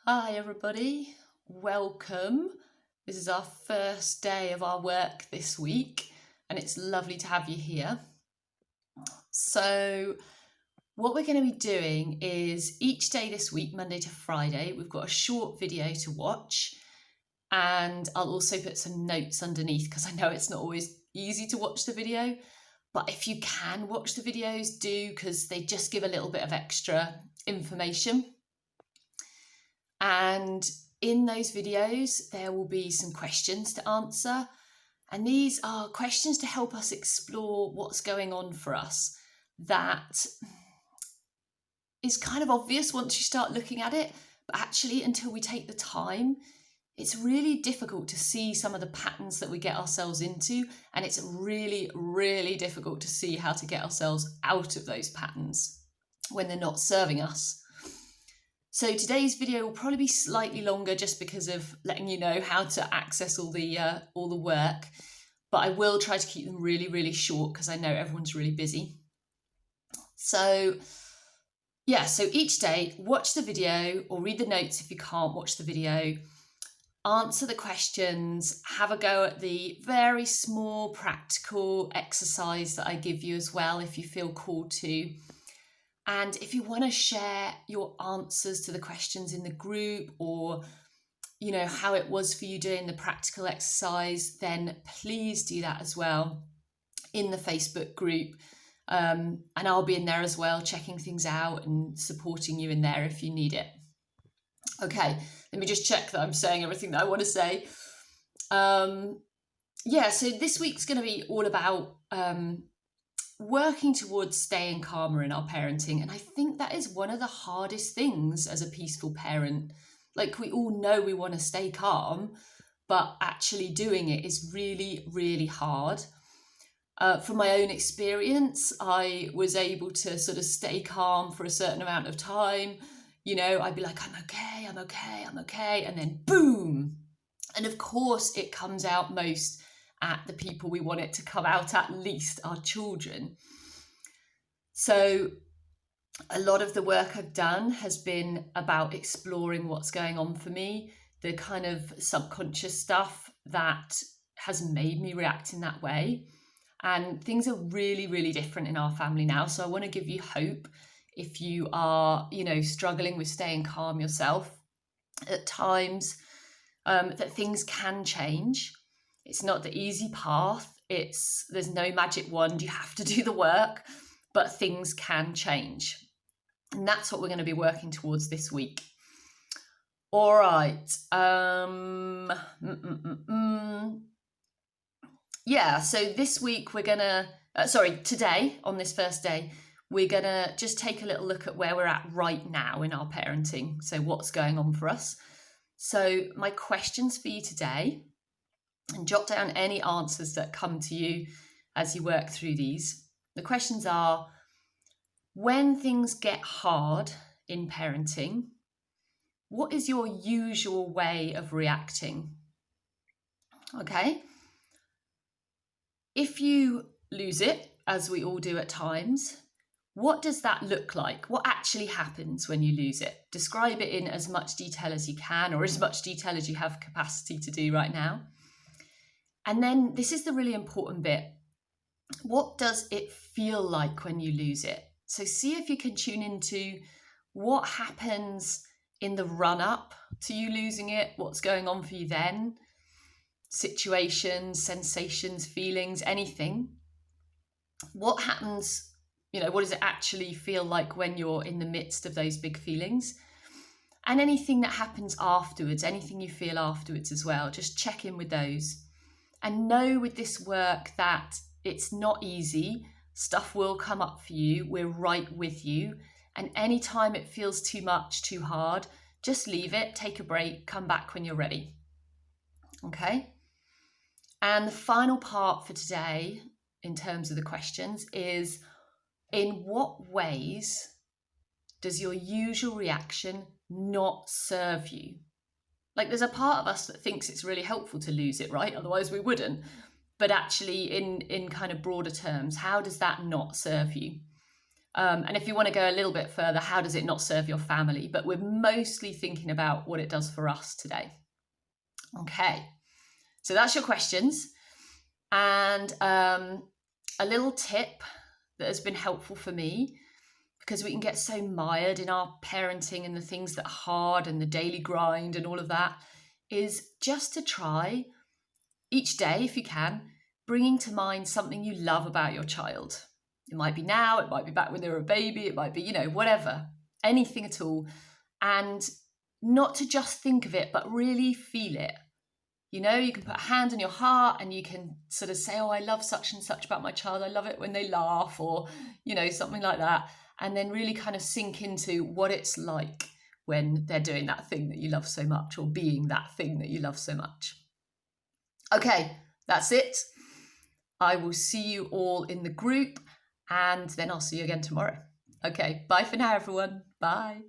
Hi everybody, welcome. This is our first day of our work this week and it's lovely to have you here. So what we're going to be doing is each day this week, Monday to Friday, we've got a short video to watch, and I'll also put some notes underneath because I know it's not always easy to watch the video, but if you can watch the videos, do, because they just give a little bit of extra information. And in those videos, there will be some questions to answer. And these are questions to help us explore what's going on for us that is kind of obvious once you start looking at it. But actually, until we take the time, it's really difficult to see some of the patterns that we get ourselves into. And it's really, really difficult to see how to get ourselves out of those patterns when they're not serving us. So today's video will probably be slightly longer just because of letting you know how to access all the work, but I will try to keep them really, really short because I know everyone's really busy. So yeah, so each day, watch the video or read the notes if you can't watch the video, answer the questions, have a go at the very small practical exercise that I give you as well if you feel called to. And if you want to share your answers to the questions in the group, or you know how it was for you doing the practical exercise, then please do that as well in the Facebook group. And I'll be in there as well, checking things out and supporting you in there if you need it. Okay, let me just check that I'm saying everything that I want to say. Yeah, so this week's going to be all about working towards staying calmer in our parenting. And I think that is one of the hardest things as a peaceful parent. Like, we all know we want to stay calm, but actually doing it is really, really hard. From my own experience, I was able to sort of stay calm for a certain amount of time. You know, I'd be like, I'm okay, I'm okay, I'm okay. And then boom. And of course, it comes out most at the people we want it to come out at least, our children. So a lot of the work I've done has been about exploring what's going on for me, the kind of subconscious stuff that has made me react in that way. And things are really, really different in our family now. So I want to give you hope if you are, you know, struggling with staying calm yourself at times, that things can change. It's not the easy path. There's no magic wand. You have to do the work, but things can change. And that's what we're going to be working towards this week. All right. Yeah, so this week we're going to, today on this first day, we're going to just take a little look at where we're at right now in our parenting. So what's going on for us. So my questions for you today, and jot down any answers that come to you as you work through these. The questions are, when things get hard in parenting, what is your usual way of reacting? Okay. If you lose it, as we all do at times, what does that look like? What actually happens when you lose it? Describe it in as much detail as you can, or as much detail as you have capacity to do right now. And then this is the really important bit. What does it feel like when you lose it? So see if you can tune into what happens in the run up to you losing it, what's going on for you then, situations, sensations, feelings, anything. What happens, you know, what does it actually feel like when you're in the midst of those big feelings? And anything that happens afterwards, anything you feel afterwards as well, just check in with those. And know with this work that it's not easy. Stuff will come up for you. We're right with you. And anytime it feels too much, too hard, just leave it, take a break, come back when you're ready. Okay? And the final part for today, in terms of the questions, is in what ways does your usual reaction not serve you? Like, there's a part of us that thinks it's really helpful to lose it, right? Otherwise we wouldn't. But actually, in kind of broader terms, how does that not serve you? And if you want to go a little bit further, how does it not serve your family? But we're mostly thinking about what it does for us today. Okay, so that's your questions. And a little tip that has been helpful for me, because we can get so mired in our parenting and the things that are hard and the daily grind and all of that, is just to try each day, if you can, bringing to mind something you love about your child. It might be now, it might be back when they were a baby, it might be, whatever, anything at all. And not to just think of it, but really feel it. You can put a hand on your heart and you can sort of say, oh, I love such and such about my child. I love it when they laugh, or, something like that. And then really kind of sink into what it's like when they're doing that thing that you love so much, or being that thing that you love so much. Okay, that's it. I will see you all in the group, and then I'll see you again tomorrow. Okay, bye for now, everyone. Bye.